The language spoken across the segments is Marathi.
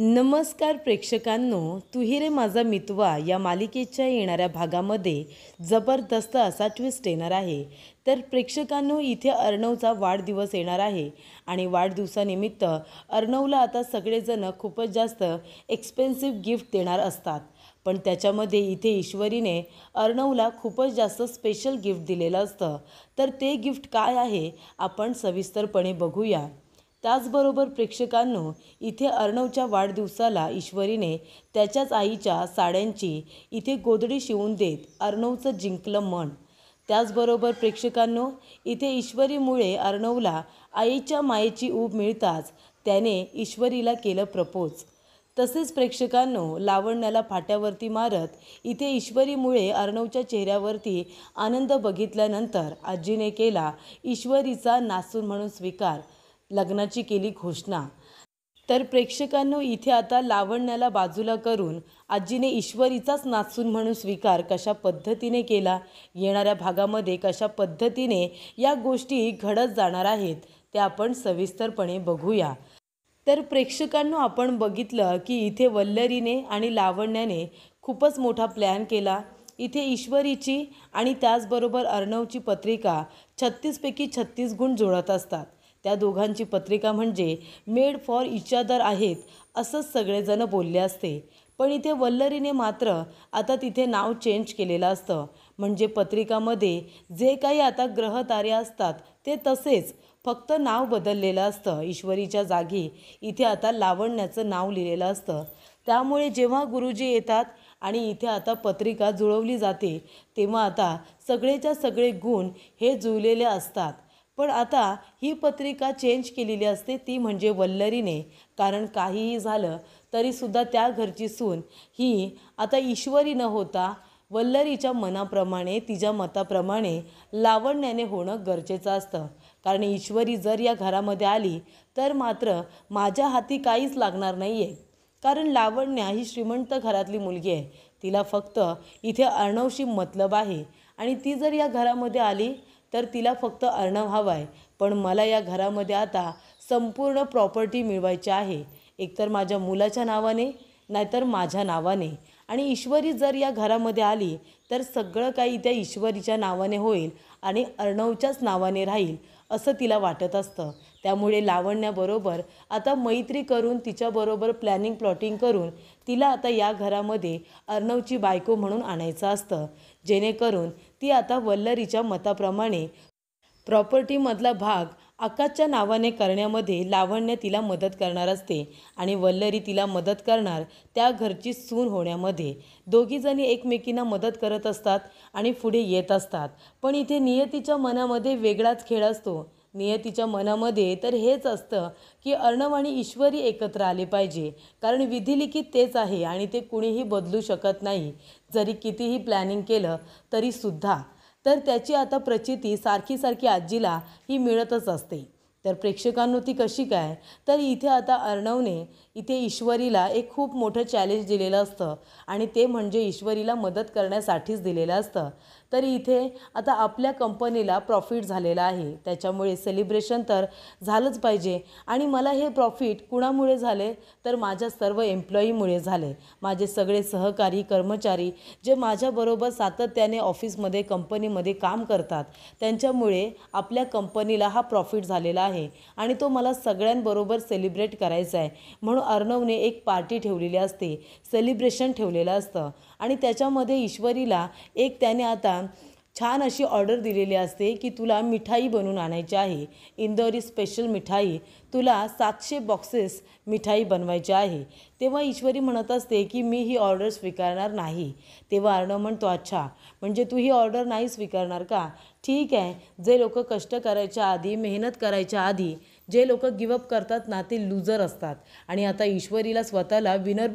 नमस्कार प्रेक्षकांनो, तू ही रे माझा मितवा या मालिकेच्या येणाऱ्या भागामध्ये जबरदस्त असा ट्विस्ट येणार आहे। तर प्रेक्षकांनो, इथे अर्णवचा वाढदिवस येणार आहे आणि वाढदिवसानिमित्त अर्णवला आता सगळेजण खूपच जास्त एक्सपेन्सिव्ह गिफ्ट देणार असतात। पण त्याच्यामध्ये इथे ईश्वरीने अर्णवला खूपच जास्त स्पेशल गिफ्ट दिलेलं असतं। तर ते गिफ्ट काय आहे आपण सविस्तरपणे बघूया। त्याचबरोबर प्रेक्षकांनो, इथे अर्णवच्या वाढदिवसाला ईश्वरीने त्याच्याच आईच्या साड्यांची इथे गोधडी शिवून देत अर्णवचं जिंकलं मन। त्याचबरोबर प्रेक्षकांनो, इथे ईश्वरीमुळे अर्णवला आईच्या मायेची ऊब मिळताच त्याने ईश्वरीला केलं प्रपोज। तसेच प्रेक्षकांनो, लावण्याला फाट्यावरती मारत इथे ईश्वरीमुळे अर्णवच्या चेहऱ्यावरती आनंद बघितल्यानंतर आजीने केला ईश्वरीचा नासून म्हणून स्वीकार, लग्नाची केली घोषणा। तर प्रेक्षकांनो, इथे आता लावण्याला बाजूला करून आजीने ईश्वरीचाच नासून म्हणून स्वीकार कशा पद्धतीने केला, येणाऱ्या भागामध्ये कशा पद्धतीने या गोष्टी घडत जाणार आहेत ते आपण सविस्तरपणे बघूया। तर प्रेक्षकांनो, आपण बघितलं की इथे वल्लरीने आणि लावण्याने खूपच मोठा प्लॅन केला। इथे ईश्वरीची आणि त्याचबरोबर अर्णवची पत्रिका 36 पैकी 36 गुण जुळत असतात। त्या दोघांची पत्रिका म्हणजे मेड फॉर इच अदर आहेत असंच सगळेजण बोलले असते। पण इथे वल्लरीने मात्र आता तिथे नाव चेंज केलेलं असतं। म्हणजे पत्रिकामध्ये जे काही आता ग्रह तारे असतात ते तसेच, फक्त नाव बदललेलं असतं। ईश्वरीच्या जागी इथे आता लावण्याचं नाव लिहिलेलं असतं। त्यामुळे जेव्हा गुरुजी येतात आणि इथे आता पत्रिका जुळवली जाते तेव्हा आता सगळेच्या सगळे गुण हे जुळलेले असतात। पण आता ही पत्रिका चेंज केलेली असते ती म्हणजे वल्लरीने, कारण काहीही झालं तरीसुद्धा त्या घरची सून ही आता ईश्वरी न होता वल्लरीच्या मनाप्रमाणे, तिच्या मताप्रमाणे लावण्याने होणं गरजेचं असतं। कारण ईश्वरी जर या घरामध्ये आली तर मात्र माझ्या हाती काहीच लागणार नाही आहे। कारण लावण्या ही श्रीमंत घरातली मुलगी आहे, तिला फक्त इथे अर्णवशी मतलब आहे आणि ती जर या घरामध्ये आली तर तिला फक्त अर्णव हवा आहे। पण मला या घरामध्ये आता संपूर्ण प्रॉपर्टी मिळवायची आहे, एकतर माझ्या मुलाच्या नावाने नाहीतर माझ्या नावाने। आणि ईश्वरी जर या घरामध्ये आली तर सगळं काही त्या ईश्वरीच्या नावाने होईल आणि अर्णवच्याच नावाने राहील असं तिला वाटत असतं। त्यामुळे लावण्याबरोबर आता मैत्री करून, तिच्याबरोबर प्लॅनिंग प्लॉटिंग करून तिला आता या घरामध्ये अर्णवची बायको म्हणून आणायचं असतं, जेणेकरून ती आता वल्लरीच्या मताप्रमाणे प्रॉपर्टीमधला भाग आकाशच्या नावाने करण्यामध्ये लावण्य तिला मदत करणार असते आणि वल्लरी तिला मदत करणार त्या घरची सून होण्यामध्ये। दोघीजणी एकमेकींना मदत करत असतात आणि पुढे येत असतात। पण इथे नियतीच्या मनामध्ये वेगळाच खेळ असतो। नियतीच्या मनामध्ये तर हेच असतं की अर्णव आणि ईश्वरी एकत्र आले पाहिजे, कारण विधिलिखित तेच आहे आणि ते कुणीही बदलू शकत नाही। जरी कितीही प्लॅनिंग केलं तरीसुद्धा तर त्याची आता प्रचिती सारखी सारखी आजीला ही मिळतच असते। तर प्रेक्षकांनो, ती कशी काय, तर इथे आता अर्णवने इथे ईश्वरीला एक खूप मोठं चॅलेंज दिलेलं असतं आणि ते म्हणजे ईश्वरीला मदत करण्यासाठीच दिलेलं असतं। तर इथे आता आपल्या कंपनीला प्रॉफिट झालेला आहे, त्याच्यामुळे सेलिब्रेशन तर झालंच पाहिजे। आणि मला हे प्रॉफिट कुणामुळे झाले तर माझ्या सर्व एम्प्लॉईमुळे झाले। माझे सगळे सहकारी कर्मचारी जे माझ्याबरोबर सातत्याने ऑफिसमध्ये कंपनीमध्ये काम करतात त्यांच्यामुळे आपल्या कंपनीला हा प्रॉफिट झालेला आहे आणि तो मला सगळ्यांबरोबर सेलिब्रेट करायचा आहे। म्हणून अर्णवने एक पार्टी ठेवलेली असते, सेलिब्रेशन ठेवलेलं असतं आणि त्याच्यामध्ये ईश्वरीला एक त्याने आता छान अशी ऑर्डर दिलेली असते की तुला मिठाई बनवून आणायची आहे, इंदोरी स्पेशल मिठाई, तुला 700 बॉक्सेस मिठाई बनवायची आहे। तेव्हा ईश्वरी म्हणत असते की मी ही ऑर्डर स्वीकारणार नाही। तेव्हा अर्णव म्हणतो, अच्छा म्हणजे तू ही ऑर्डर नाही स्वीकारणार का, ठीक आहे। जे लोक कष्ट करायच्या आधी, मेहनत करायच्या आधी जे लोक गिवअप करतात ना ते लूजर असतात आणि आता ईश्वरीला स्वतःला विनर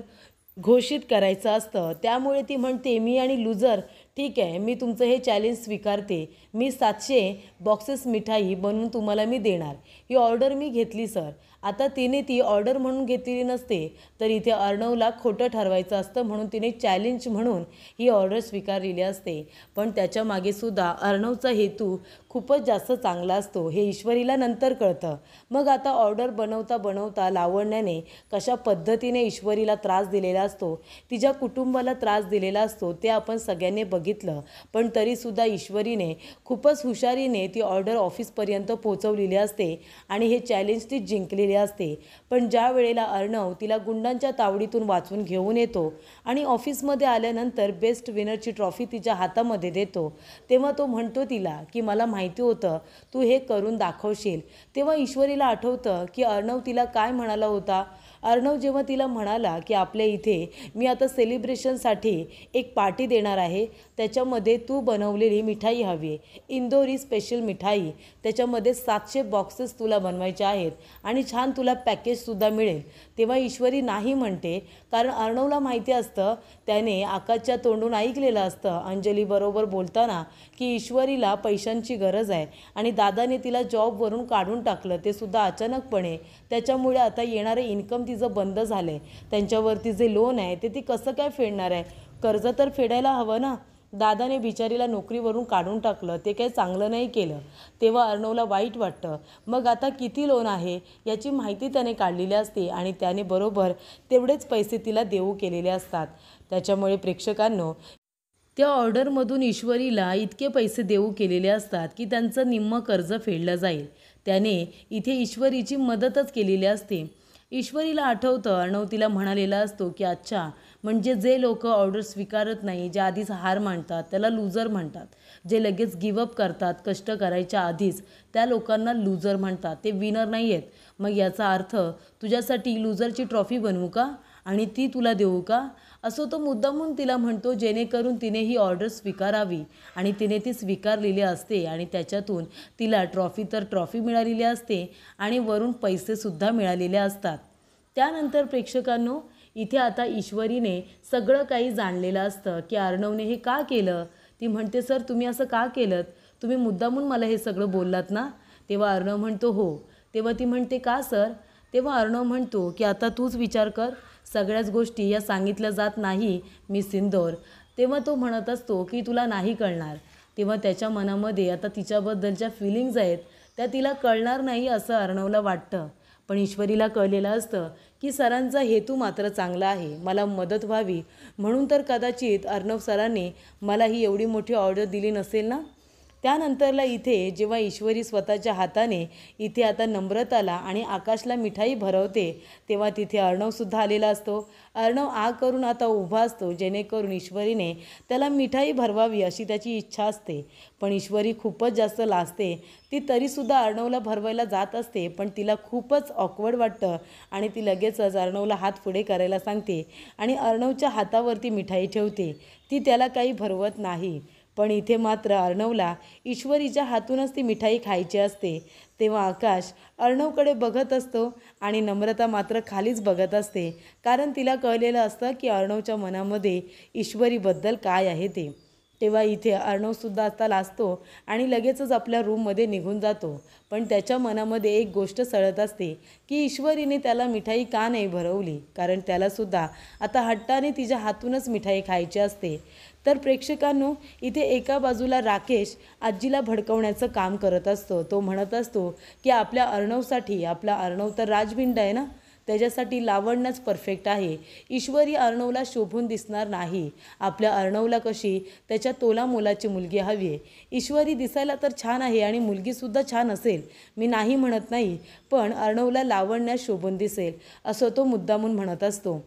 घोषित करायचं असतं। त्यामुळे ती म्हणते मी आणि लूजर ठीक आहे, मी तुमचं हे चॅलेंज स्वीकारते. मी 700 बॉक्सेस मिठाई बनवून तुम्हाला मी देणार. ही ऑर्डर मी घेतली सर. आता तिने ती ऑर्डर म्हणून घेतलेली नसते, तर इथे अर्णवला खोटं ठरवायचं असतं म्हणून तिने चॅलेंज म्हणून ही ऑर्डर स्वीकारलेली असते. पण त्याच्या मागेसुद्धा अर्णवचा हेतू खूपच जास्त चांगला असतो, हे ईश्वरीला नंतर कळतं. मग आता ऑर्डर बनवता बनवता लावण्याने कशा पद्धतीने ईश्वरीला त्रास दिलेला असतो, तिच्या कुटुंबाला त्रास दिलेला असतो, ते आपण सगळ्यांनी बघितलं. पण तरीसुद्धा ईश्वरीने खूपच हुशारीने ती ऑर्डर ऑफिसपर्यंत पोहोचवलेली असते आणि हे चॅलेंज ती जिंकलेली असते. पण ज्या वेळेला अर्णव तिला गुंडांच्या तावडीतून वाचवून घेऊन येतो आणि ऑफिसमध्ये आल्यानंतर बेस्ट विनरची ट्रॉफी तिच्या हातामध्ये देतो, तेव्हा तो म्हणतो तिला की मला माहिती होतं तू हे करून दाखवशील. तेव्हा ईश्वरीला आठवतं की अर्णव तिला काय म्हणाला होता. अर्णव जेव्हा तिला म्हणाला की आपल्या इथे मी आता सेलिब्रेशनसाठी एक पार्टी देणार आहे, त्याच्यामध्ये तू बनवलेली मिठाई हवी आहे, इंदोरी स्पेशल मिठाई, त्याच्यामध्ये 700 बॉक्सेस तुला बनवायचे आहेत आणि छान तुला पॅकेजसुद्धा मिळेल. तेव्हा ईश्वरी नाही म्हणते, कारण अर्णवला माहिती असतं, त्याने आकाशच्या तोंडून ऐकलेलं असतं अंजलीबरोबर बोलताना की ईश्वरीला पैशांची गरज आहे आणि दादाने तिला जॉबवरून काढून टाकलं, ते सुद्धा अचानकपणे. त्याच्यामुळे आता येणारं इन्कम तिचं बंद झालं आहे. त्यांच्यावरती जे लोन आहे ते ती कसं काय फेडणार आहे? कर्ज तर फेडायला हवं ना. दादाने बिचारीला नोकरीवरून काढून टाकलं, ते काही चांगलं नाही केलं. तेव्हा अर्णवला वाईट वाटतं. मग आता किती लोन आहे याची माहिती त्याने काढलेली असते आणि त्याने बरोबर तेवढेच पैसे तिला देऊ केलेले असतात. त्याच्यामुळे प्रेक्षकांनो, त्या ऑर्डरमधून ईश्वरीला इतके पैसे देऊ केलेले असतात की त्यांचं निम्मं कर्ज फेडलं जाईल. त्याने इथे ईश्वरीची मदतच केलेली असते. ईश्वरीला आठवतं अर्णव तिला म्हणालेला असतो की अच्छा, म्हणजे जे लोक ऑर्डर स्वीकारत नाही, जे आधीच हार मानतात, त्याला लूजर म्हणतात. जे लगेच गिवअप करतात कष्ट करायच्या आधीच, त्या लोकांना लूजर म्हणतात. ते विनर नाही आहेत. मग याचा अर्थ तुझ्यासाठी लूजरची ट्रॉफी बनवू का आणि ती तुला देऊ का, असं तो मुद्दामून तिला म्हणतो, जेणेकरून तिने ही ऑर्डर स्वीकारावी. आणि तिने ती स्वीकारलेली असते आणि त्याच्यातून तिला ट्रॉफी तर ट्रॉफी मिळालेली असते आणि वरून पैसेसुद्धा मिळालेले असतात. त्यानंतर प्रेक्षकांनो, इथे आता ईश्वरीने सगळं काही जाणलेलं असतं की अर्णवने हे का केलं. ती म्हणते, सर तुम्ही असं का केलं, तुम्ही मुद्दामून मला हे सगळं बोललात ना. तेव्हा अर्णव म्हणतो हो. तेव्हा ती म्हणते का सर. तेव्हा अर्णव म्हणतो की आता तूच विचार कर, सगळ्याच गोष्टी या सांगितल्या जात नाही मी सिंदोर. तेव्हा तो म्हणत असतो की तुला नाही कळणार. तेव्हा त्याच्या मनामध्ये आता तिच्याबद्दलच्या फिलिंग्ज आहेत त्या तिला कळणार नाही असं अर्णवला वाटतं. पण ईश्वरीला कळलेलं असतं की सरांचा हेतू मात्र चांगला आहे, मला मदत व्हावी, म्हणून तर कदाचित अर्णव सरांनी मला ही एवढी मोठी ऑर्डर दिली नसेल ना. त्यानंतरला इथे जेव्हा ईश्वरी स्वतःच्या हाताने इथे आता नम्रताला आणि आकाशला मिठाई भरवते, तेव्हा तिथे अर्णवसुद्धा आलेला असतो. अर्णव आग करून आता उभा असतो, जेणेकरून ईश्वरीने त्याला मिठाई भरवावी अशी त्याची इच्छा असते. पण ईश्वरी खूपच जास्त लाजते. ती तरीसुद्धा अर्णवला भरवायला जात असते, पण तिला खूपच ऑकवर्ड वाटतं आणि ती लगेचच अर्णवला हात पुढे करायला सांगते आणि अर्णवच्या हातावरती मिठाई ठेवते. ती त्याला काही भरवत नाही. पण इथे मात्र अर्णवला ईश्वरीच्या हातूनच ती मिठाई खायची असते. तेव्हा आकाश अर्णवकडे बघत असतो आणि नम्रता मात्र खालीच बघत असते, कारण तिला कळलेलं असतं की अर्णवच्या मनामध्ये ईश्वरीबद्दल काय आहे ते. तेव्हा इथे अर्णवसुद्धा आता लाजतो आणि लगेचच आपल्या रूममध्ये निघून जातो. पण त्याच्या मनामध्ये एक गोष्ट सळत असते की ईश्वरीने त्याला मिठाई का नाही भरवली, कारण त्यालासुद्धा आता हट्टाने तिच्या हातूनच मिठाई खायची असते. तर प्रेक्षकांनो, इथे एका बाजूला राकेश आजीला भडकवण्याचं काम करत असतो. तो म्हणत असतो की आपल्या अर्णवसाठी, आपला अर्णव तर राजबिंड आहे ना, त्याच्यासाठी लावण्याच परफेक्ट आहे. ईश्वरी अर्णवला शोभून दिसणार नाही. आपल्या अर्णवला कशी त्याच्या तोला मोलाची मुलगी हवी आहे. ईश्वरी दिसायला तर छान आहे आणि मुलगीसुद्धा छान असेल, मी नाही म्हणत नाही, पण अर्णवला लावण्यात शोभून दिसेल असं तो मुद्दामून म्हणत असतो.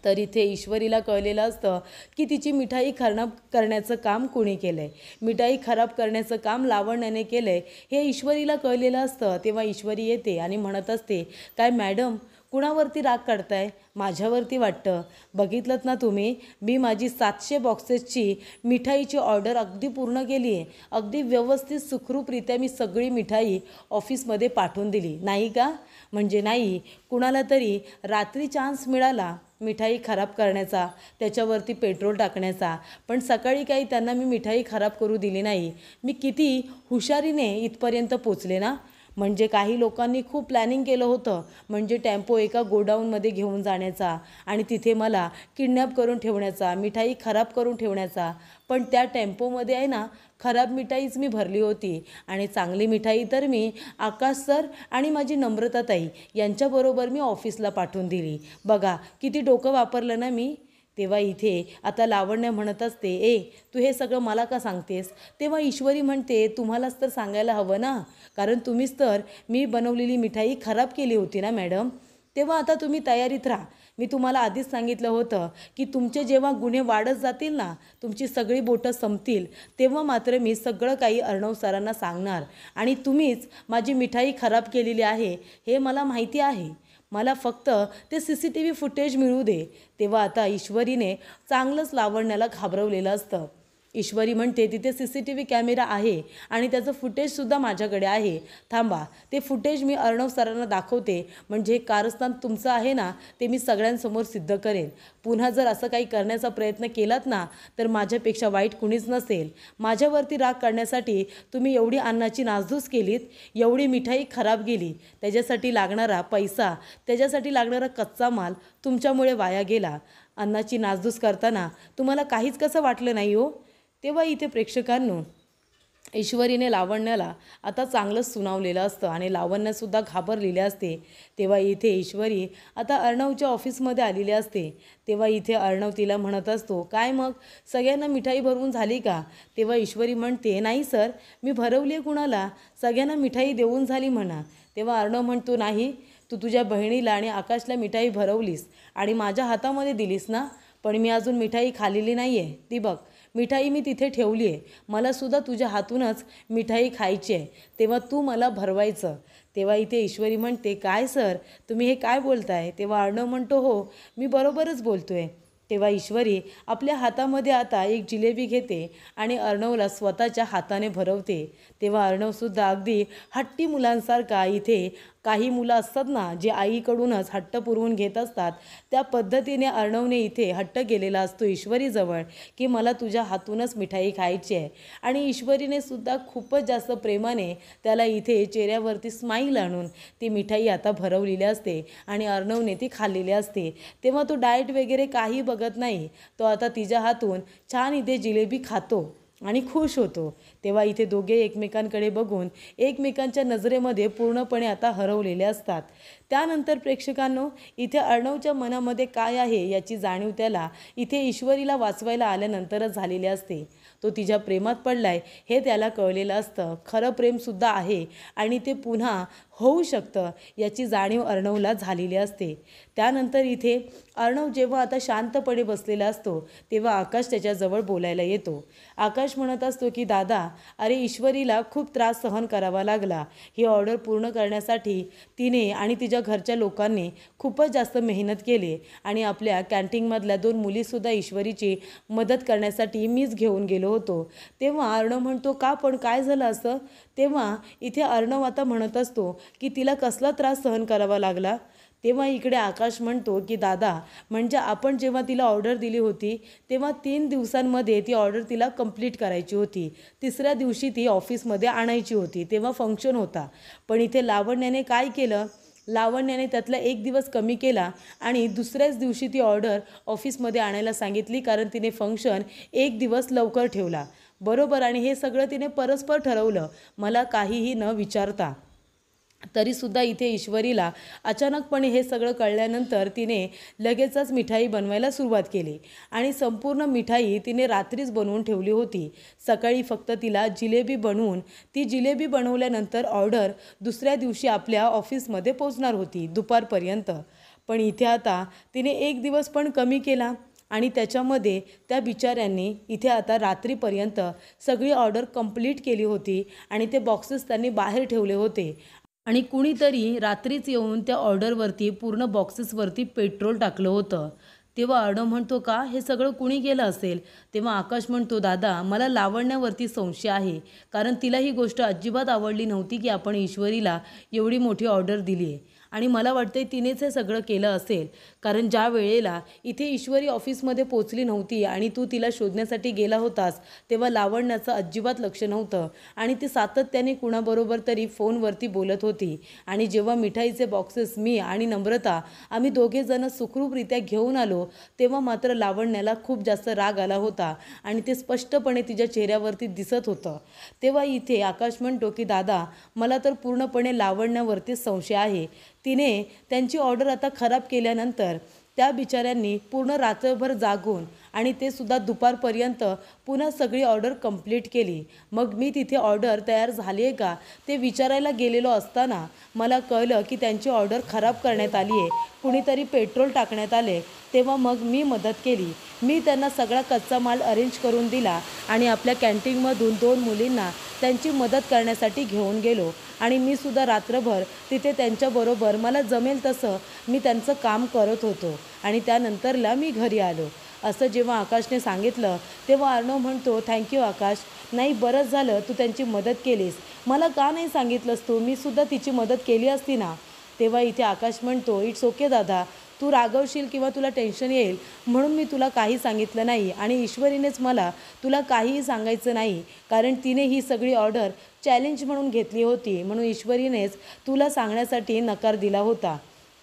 तर इथे ईश्वरीला कळलेलं असतं की तिची मिठाई खराब करण्याचं काम कोणी केलं आहे, मिठाई खराब करण्याचं काम लावण्याने केलं आहे, हे ईश्वरीला कळलेलं असतं. तेव्हा ईश्वरी येते आणि म्हणत असते, काय मॅडम कुणावरती राग काढताय, माझ्यावरती वाटतं. बघितलंत ना तुम्ही, मी माझी 700 बॉक्सेसची मिठाईची ऑर्डर अगदी पूर्ण केली आहे, अगदी व्यवस्थित सुखरूपरित्या मी सगळी मिठाई ऑफिसमध्ये पाठवून दिली नाही का. म्हणजे नाही, कुणाला तरी रात्री चान्स मिळाला मिठाई खराब करण्याचा, त्याच्यावरती पेट्रोल टाकण्याचा. पण सकाळी काही त्यांना मी मिठाई खराब करू दिली नाही. मी किती हुशारीने इथपर्यंत पोचले ना. म्हणजे काही लोकांनी खूप प्लॅनिंग केलं होतं, म्हणजे टेम्पो एका गोडाऊनमध्ये घेऊन जाण्याचा आणि तिथे मला किडनॅप करून ठेवण्याचा, मिठाई खराब करून ठेवण्याचा. पण त्या टेम्पोमध्ये आहे ना, खराब मिठाईच मी भरली होती आणि चांगली मिठाई तर मी आकाश सर आणि माझी नम्रताताई यांच्याबरोबर मी ऑफिसला पाठवून दिली. बघा किती डोकं वापरलं ना मी. तेव्हा इथे आता लावण्य म्हणत असते, ए तू हे सगळं मला का सांगतेस. तेव्हा ईश्वरी म्हणते, तुम्हालाच तर सांगायला हवं ना, कारण तुम्हीच तर मी बनवलेली मिठाई खराब केली होती ना मॅडम. तेव्हा आता तुम्ही तयारीत राहा. मी तुम्हाला आधीच सांगितलं होतं की तुमचे जेव्हा गुन्हे वाढत जातील ना, तुमची सगळी बोटं संपतील, तेव्हा मात्र मी सगळं काही अर्णव सरांना सांगणार आणि तुम्हीच माझी मिठाई खराब केलेली आहे हे मला माहिती आहे. मला फक्त ते CCTV फुटेज मिळू दे. तेव्हा आता ईश्वरीने चांगलंच लावण्याला घाबरवलेलं असतं. ईश्वरी म्हणते, तिथे CCTV कॅमेरा आहे आणि त्याचं फुटेजसुद्धा माझ्याकडे आहे. थांबा, ते फुटेज मी अर्णव सरांना दाखवते, म्हणजे हे कारस्थान तुमचं आहे ना, ते मी सगळ्यांसमोर सिद्ध करेन. पुन्हा जर असं काही करण्याचा प्रयत्न केलात ना, तर माझ्यापेक्षा वाईट कुणीच नसेल. माझ्यावरती राग काढण्यासाठी तुम्ही एवढी अन्नाची नासधूस केलीत, एवढी मिठाई खराब गेली, त्याच्यासाठी लागणारा पैसा, त्याच्यासाठी लागणारा कच्चा माल तुमच्यामुळे वाया गेला. अन्नाची नासधूस करताना तुम्हाला काहीच कसं वाटलं नाही हो. तेव्हा इथे प्रेक्षकांनो, ईश्वरीने लावण्याला आता चांगलंच सुनावलेलं असतं आणि लावण्यासुद्धा घाबरलेले असते. तेव्हा इथे ईश्वरी आता अर्णवच्या ऑफिसमध्ये आलेली असते. तेव्हा इथे अर्णव तिला म्हणत असतो, काय मग सगळ्यांना मिठाई भरवून झाली का. तेव्हा ईश्वरी म्हणते, नाही सर, मी भरवली आहे. कुणाला, सगळ्यांना मिठाई देऊन झाली म्हणा. तेव्हा अर्णव म्हणतो, नाही, तू तुझ्या बहिणीला आणि आकाशला मिठाई भरवलीस आणि माझ्या हातामध्ये दिलीस ना, पण मी अजून मिठाई खाल्लेली नाही आहे. ती बघ, मिठाई मी तिथे ठेवली आहे. मलासुद्धा तुझ्या हातूनच मिठाई खायची आहे, तेव्हा तू मला भरवायचं. तेव्हा इथे ईश्वरी म्हणते, काय सर, तुम्ही हे काय बोलताय. तेव्हा अर्णव म्हणतो, हो, मी बरोबरच बोलतोय. तेव्हा ईश्वरी आपल्या हातामध्ये आता एक जिलेबी घेते आणि अर्णवला स्वतःच्या हाताने भरवते. तेव्हा अर्णवसुद्धा अगदी हट्टी मुलांसारखा, इथे काही मुलं असतात ना, जे आईकडूनच हट्ट पुरवून घेत असतात, त्या पद्धतीने अर्णवने इथे हट्ट केलेला असतो ईश्वरीजवळ की मला तुझ्या हातूनच मिठाई खायची आहे. आणि ईश्वरीने सुद्धा खूपच जास्त प्रेमाने त्याला इथे चेहऱ्यावरती स्माईल आणून ती मिठाई आता भरवलेली असते आणि अर्णवने ती खाल्लेली असते. तेव्हा तो डाएट वगैरे काही बघत नाही, तो आता तिच्या हातून छान इथे जिलेबी खातो आणि खुश होतो. तेव्हा इथे दोघे एकमेकांकडे बघून एकमेकांच्या नजरेमध्ये पूर्णपणे आता हरवलेले असतात. त्यानंतर प्रेक्षकांनो, इथे अर्णवच्या मनामध्ये काय आहे याची जाणीव त्याला इथे ईश्वरीला वाचवायला आल्यानंतरच झालेली असते. तो तिच्या प्रेमात पडलाय हे त्याला कळलेलं असतं. खरं प्रेमसुद्धा आहे आणि ते पुन्हा होऊ शकतं याची जाणीव अर्णवला झालेली असते. त्यानंतर इथे अर्णव जेव्हा आता शांतपणे बसलेला असतो, तेव्हा आकाश त्याच्याजवळ बोलायला येतो. आकाश म्हणत असतो की दादा, अरे ईश्वरीला खूप त्रास सहन करावा लागला. ही ऑर्डर पूर्ण करण्यासाठी तिने आणि तिच्या घरच्या लोकांनी खूपच जास्त मेहनत केली आणि आपल्या कॅन्टीनमधल्या 2 मुलीसुद्धा ईश्वरीची मदत करण्यासाठी मीच घेऊन गेलो होतो. तेव्हा अर्णव म्हणतो, का, पण काय झालं असं. तेव्हा इथे अर्णव आता म्हणत असतो की तिला कसला त्रास सहन करावा लागला. तेव्हा इकडे आकाश म्हणतो की दादा, म्हणजे आपण जेव्हा तिला ऑर्डर दिली होती तेव्हा 3 दिवसांमध्ये ती ऑर्डर तिला कंप्लीट करायची होती. 3ऱ्या दिवशी ती ऑफिसमध्ये आणायची होती, तेव्हा फंक्शन होता. पण इथे लावण्याने काय केलं, लावण्याने त्यातला 1 दिवस कमी केला आणि दुसऱ्याच दिवशी ती ऑर्डर ऑफिसमध्ये आणायला सांगितली, कारण तिने फंक्शन 1 दिवस लवकर ठेवला. बरोबर, आणि हे सगळं तिने परस्पर ठरवलं, मला काहीही न विचारता. तरीसुद्धा इथे ईश्वरीला अचानकपणे हे सगळं कळल्यानंतर तिने लगेचच मिठाई बनवायला सुरुवात केली आणि संपूर्ण मिठाई तिने रात्रीच बनवून ठेवली होती. सकाळी फक्त तिला जिलेबी बनवून, ती जिलेबी बनवल्यानंतर ऑर्डर दुसऱ्या दिवशी आपल्या ऑफिसमध्ये पोचणार होती दुपारपर्यंत. पण इथे आता तिने 1 दिवस पण कमी केला आणि त्याच्यामध्ये त्या बिचाऱ्यांनी इथे आता रात्रीपर्यंत सगळी ऑर्डर कंप्लीट केली होती आणि ते बॉक्सेस त्यांनी बाहेर ठेवले होते आणि कुणीतरी रात्रीच येऊन त्या ऑर्डरवरती पूर्ण बॉक्सेसवरती पेट्रोल टाकलं होतं. तेव्हा अर्णव म्हणतो, का, हे सगळं कुणी केलं असेल. तेव्हा आकाश म्हणतो, दादा, मला लावण्यावरती संशय आहे, कारण तिला ही गोष्ट अजिबात आवडली नव्हती की आपण ईश्वरीला एवढी मोठी ऑर्डर दिली आहे आणि मला वाटतंय तिनेच हे सगळं केलं असेल, कारण ज्या वेळेला इथे ईश्वरी ऑफिसमध्ये पोचली नव्हती आणि तू तिला शोधण्यासाठी गेला होतास तेव्हा लावण्याचं अजिबात लक्ष नव्हतं आणि ती सातत्याने कुणाबरोबर तरी फोनवरती बोलत होती. आणि जेव्हा मिठाईचे बॉक्सेस मी आणि नम्रता आम्ही दोघे जण सुखरूपरित्या घेऊन आलो तेव्हा मात्र लावण्याला खूप जास्त राग आला होता आणि ते स्पष्टपणे तिच्या चेहऱ्यावरती दिसत होतं. तेव्हा इथे आकाश म्हणतो की दादा, मला तर पूर्णपणे लावण्यावरती संशय आहे. तिने त्यांची ऑर्डर आता खराब केल्यानंतर त्या बिचाऱ्यांनी पूर्ण रात्रभर जागून आणि ते सुद्धा दुपारपर्यंत पुन्हा सगळी ऑर्डर कंप्लीट केली. मग मी तिथे ऑर्डर तयार झाली आहे का ते विचारायला गेलेलो असताना मला कळलं की त्यांची ऑर्डर खराब करण्यात आली आहे, कुणीतरी पेट्रोल टाकण्यात आले. तेव्हा मग मी मदत केली. मी त्यांना सगळा कच्चा माल अरेंज करून दिला आणि आपल्या कॅन्टीनमधून 2 मुलींना त्यांची मदत करण्यासाठी घेऊन गेलो आणि मी सुद्धा रात्रभर तिथे त्यांच्याबरोबर मला जमेल तसं मी त्यांचं काम करत होतो आणि त्यानंतरला मी घरी आलो. असं जेव्हा आकाशने सांगितलं तेव्हा अर्णव म्हणतो, थँक्यू आकाश, नाही बरंच झालं तू त्यांची मदत केलीस. मला का नाही सांगितलंस तू, मी सुद्धा तिची मदत केली असती ना. तेव्हा इथे आकाश म्हणतो, इट्स ओके दादा, तू रागवशील किंवा तुला टेन्शन येईल म्हणून मी तुला काही सांगितलं नाही आणि ईश्वरीनेच मला तुला काहीही सांगायचं नाही, कारण तिने ही सगळी ऑर्डर चॅलेंज म्हणून घेतली होती, म्हणून ईश्वरीनेच तुला सांगण्यासाठी नकार दिला होता.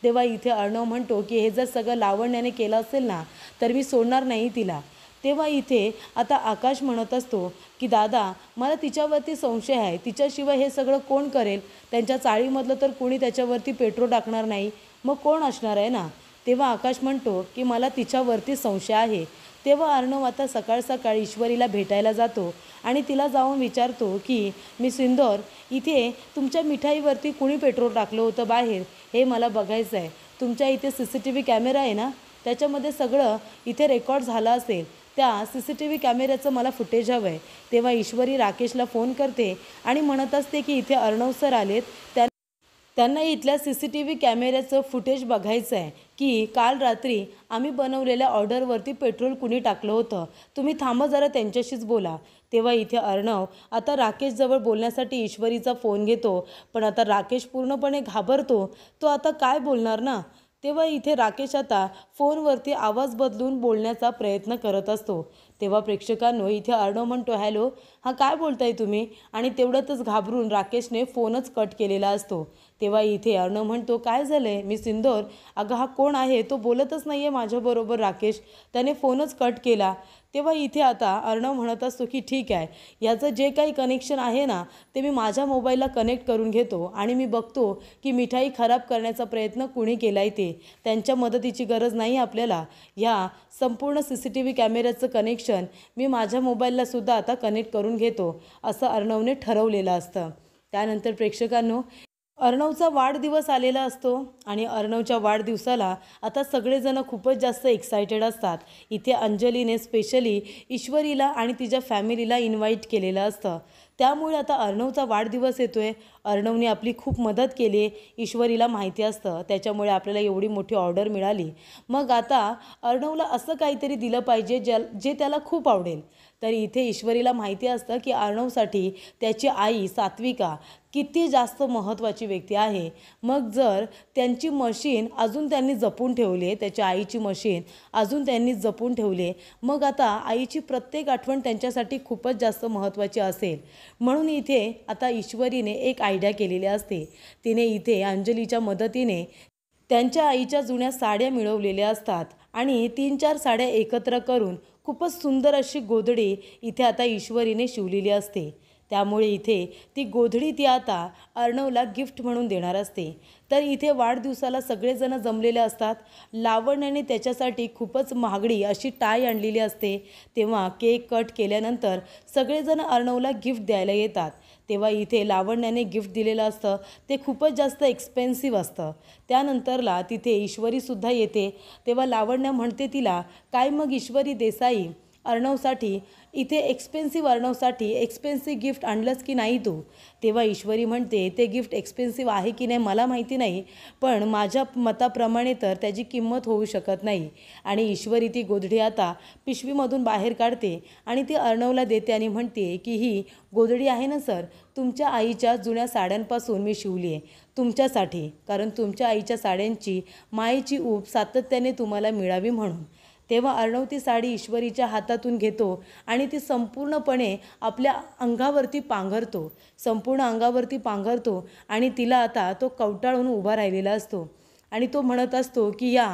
तेव्हा इथे अर्णव म्हणतो की हे जर सगळं लावण्याने केलं असेल ना तर मी सोडणार नाही तिला. तेव्हा इथे आता आकाश म्हणत असतो की दादा, मला तिच्यावरती संशय आहे, तिच्याशिवाय हे सगळं कोण करेल, त्यांच्या चाळीमधलं तर कोणी त्याच्यावरती पेट्रोल टाकणार नाही, मग कोण असणार आहे ना. तेव्हा आकाश म्हणतो की मला तिच्यावरती संशय आहे. तेव्हा अर्णव आता सकाळ सकाळी ईश्वरीला भेटायला जातो आणि तिला जाऊन विचारतो की मी सिंदूर, इथे तुमच्या मिठाईवरती कुणी पेट्रोल टाकलं होतं बाहेर हे मला बघायचं आहे. तुमच्या इथे CCTV कॅमेरा आहे ना, त्याच्यामध्ये सगळं इथे रेकॉर्ड झालं असेल, त्या CCTV कॅमेऱ्याचं मला फुटेज हवं आहे. तेव्हा ईश्वरी राकेशला फोन करते आणि म्हणत असते की इथे अर्णव सर आलेत, त्यांना इथल्या CCTV कॅमेऱ्याचं फुटेज बघायचं आहे की काल रात्री आम्ही बनवलेल्या ऑर्डरवरती पेट्रोल कुणी टाकलं होतं. तुम्ही थांबा जरा, त्यांच्याशीच बोला. तेव्हा इथे अर्णव आता राकेशजवळ बोलण्यासाठी ईश्वरीचा फोन घेतो, पण आता राकेश पूर्णपणे घाबरतो. तो आता काय बोलणार ना. तेव्हा इथे राकेश आता फोनवरती आवाज बदलून बोलण्याचा प्रयत्न करत असतो. तेव्हा प्रेक्षकांनो इथे अर्णव म्हणतो, हॅलो, हां काय बोलताय तुम्ही, आणि तेवढ्यातच घाबरून राकेशने फोनच कट केलेला असतो. तेव्हा इथे अर्णव म्हणतो, काय झालं आहे, मी सिंदूर, अगं हा कोण आहे, तो बोलतच नाही आहे माझ्याबरोबर राकेश, त्याने फोनच कट केला. तेव्हा इथे आता अर्णव म्हणत असतो की ठीक आहे, याचं जे काही कनेक्शन आहे ना ते मी माझ्या मोबाईलला कनेक्ट करून घेतो आणि मी बघतो की मिठाई खराब करण्याचा प्रयत्न कुणी केला आहे ते. त्यांच्या मदतीची गरज नाही आपल्याला. ह्या संपूर्ण CCTV कॅमेऱ्याचं कनेक्शन मी माझ्या मोबाईलला सुद्धा आता कनेक्ट करून घेतो, असं अर्णवने ठरवलेलं असतं. त्यानंतर प्रेक्षकांनो अर्णवचा वाढदिवस आलेला असतो आणि अर्णवच्या वाढदिवसाला आता सगळेजण खूपच जास्त एक्सायटेड असतात. इथे अंजलीने स्पेशली ईश्वरीला आणि तिच्या फॅमिलीला इन्व्हाइट केलेलं असतं. त्यामुळे आता अर्णवचा वाढदिवस येतो आहे. अर्णवने आपली खूप मदत केली आहे, ईश्वरीला माहिती असतं, त्याच्यामुळे आपल्याला एवढी मोठी ऑर्डर मिळाली. मग आता अर्णवला असं काहीतरी दिलं पाहिजे जे त्याला खूप आवडेल. तर इथे ईश्वरीला माहिती असतं की अर्णवसाठी त्याची आई सात्विका किती जास्त महत्त्वाची व्यक्ती आहे. मग जर त्यांची मशीन अजून त्यांनी जपून ठेवली आहे, त्याच्या आईची मशीन अजून त्यांनी जपून ठेवली आहे, मग आता आईची प्रत्येक आठवण त्यांच्यासाठी खूपच जास्त महत्त्वाची असेल. म्हणून इथे आता ईश्वरीने एक आयडिया केलेली असते. तिने इथे अंजलीच्या मदतीने त्यांच्या आईच्या जुन्या साड्या मिळवलेल्या असतात आणि 3-4 साड्या एकत्र करून खूपच सुंदर अशी गोधडी इथे आता ईश्वरीने शिवलेली असते. त्यामुळे इथे ती गोधडी ती आता अर्णवला गिफ्ट म्हणून देणार असते. तर इथे वाढदिवसाला सगळेजण जमलेले असतात. लावण्याने त्याच्यासाठी खूपच महागडी अशी टाय आणलेली असते. तेव्हा केक कट केल्यानंतर सगळेजण अर्णवला गिफ्ट द्यायला येतात. तेव्हा इथे लावण्याने गिफ्ट दिलेलं असतं ते खूपच जास्त एक्सपेन्सिव्ह असतं. त्यानंतरला तिथे ईश्वरीसुद्धा येते. तेव्हा लावण्य म्हणते तिला, काय मग ईश्वरी देसाई, अर्णवसाठी इथे अर्णवसाठी एक्सपेन्सिव्ह गिफ्ट आणलंच की नाही तू. तेव्हा ईश्वरी म्हणते, ते गिफ्ट एक्सपेन्सिव्ह आहे की नाही मला माहिती नाही, पण माझ्या मताप्रमाणे तर त्याची किंमत होऊ शकत नाही. आणि ईश्वरी ती गोधडी आता पिशवीमधून बाहेर काढते आणि ती अर्णवला देते आणि म्हणते की ही गोधडी आहे ना सर, तुमच्या आईच्या जुन्या साड्यांपासून मी शिवली आहे. तुमच्यासाठी, कारण तुमच्या आईच्या साड्यांची मायेची ऊब सातत्याने तुम्हाला मिळावी म्हणून. तेव्हा अर्णव ती साडी ईश्वरीच्या हातातून घेतो आणि ती संपूर्णपणे आपल्या अंगावरती पांघरतो, संपूर्ण अंगावरती पांघरतो आणि तिला आता तो कवटाळून उभा राहिलेला असतो आणि तो म्हणत असतो की या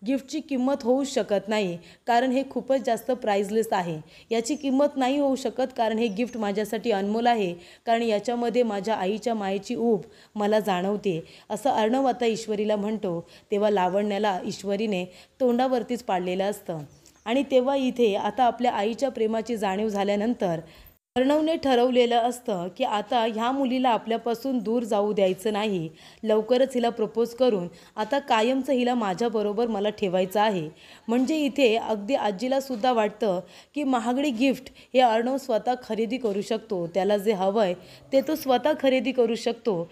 गिफ्टची किंमत होऊच शकत नाही, कारण हे खूपच जास्त प्राइसलेस आहे. याची किंमत नाही होऊ शकत, कारण हे गिफ्ट माझ्यासाठी अनमोल आहे, कारण याच्यामध्ये माझ्या आईच्या मायेची ऊब मला जाणवते, असं अर्णव आता ईश्वरीला म्हणतो. तेव्हा लावण्याला ईश्वरीने तोंडावरतीच पाडलेलं असतं आणि तेव्हा इथे आता आपल्या आईच्या प्रेमाची जाणीव झाल्यानंतर अर्णवने ठरवलेलं असतं की आता ह्या मुलीला आपल्यापासून दूर जाऊ द्यायचं नाही. लवकरच हिला प्रपोज करून आता कायमचं हिला माझ्याबरोबर मला ठेवायचं आहे. म्हणजे इथे अगदी आजीलासुद्धा वाटतं की महागडी गिफ्ट हे अर्णव स्वतः खरेदी करू शकतो. त्याला जे हवं आहे ते तो स्वतः खरेदी करू शकतो.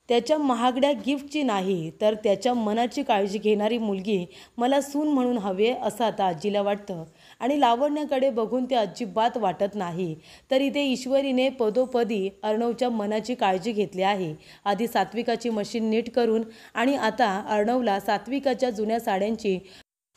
त्याच्या महागड्या गिफ्टची नाही, तर त्याच्या मनाची काळजी घेणारी मुलगी मला सून म्हणून हवे असं आता आजीला वाटतं आणि लावण्याकडे बघून ते अजिबात वाटत नाही. तर इथे ईश्वरीने पदोपदी अर्णवच्या मनाची काळजी घेतली आहे. आधी सात्विकाची मशीन नीट करून आणि आता अर्णवला सात्विकाच्या जुन्या साड्यांची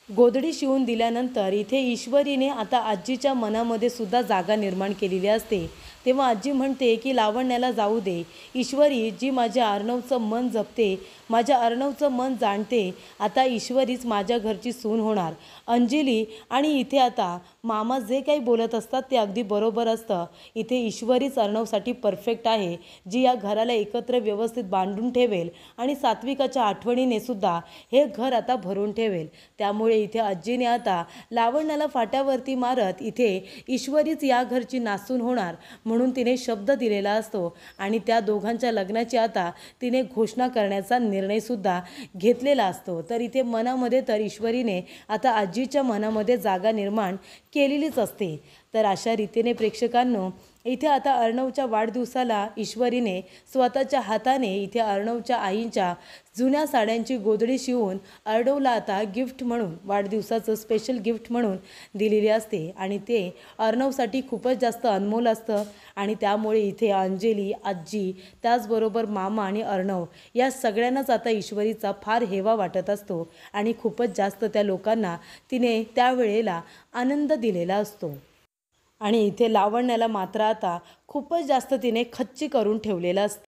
गोधडी शिवून दिल्यानंतर इथे ईश्वरीने आता आजीच्या मनामध्ये सुद्धा जागा निर्माण केलेली असते. तेव्हा आजी म्हणते की लावण्याला जाऊ दे. ईश्वरी जी माझ्या अर्णवचं मन जपते, माझ्या अर्णवचं मन जाणते, आता ईश्वरीच माझ्या घरची सून होणार. अंजली आणि इथे आता मामा जे काही बोलत असतात ते अगदी बरोबर असतं. इथे ईश्वरीच अर्णवसाठी परफेक्ट आहे, जी या घराला एकत्र व्यवस्थित बांधून ठेवेल आणि सात्विकाच्या आठवणीने सुद्धा हे घर आता भरून ठेवेल. त्यामुळे इथे आजीने आता लावण्याला फाट्यावरती मारत इथे ईश्वरीच या घरची नासून होणार म्हणून तिने शब्द दिलेला असतो आणि त्या दोघांच्या लग्नाची आता तिने घोषणा करण्याचा निर्णयसुद्धा घेतलेला असतो. तर इथे मनामध्ये तर ईश्वरीने आता आजीच्या मनामध्ये जागा निर्माण केलेलीच असते. तर अशा रीतीने प्रेक्षकांनो इथे आता अर्णवच्या वाढदिवसाला ईश्वरीने स्वतःच्या हाताने इथे अर्णवच्या आईच्या जुन्या साड्यांची गोधडी शिवून अर्णवला आता गिफ्ट म्हणून, वाढदिवसाचं स्पेशल गिफ्ट म्हणून दिलेली असते आणि ते अर्णवसाठी खूपच जास्त अनमोल असतं आणि त्यामुळे इथे अंजली, आजी, त्याचबरोबर मामा आणि अर्णव या सगळ्यांनाच आता ईश्वरीचा फार हेवा वाटत असतो आणि खूपच जास्त त्या लोकांना तिने त्यावेळेला आनंद दिलेला असतो. आणि इथे लावण्याला मात्र आता खूपच जास्त तिने खच्ची करून ठेवलेलं असतं.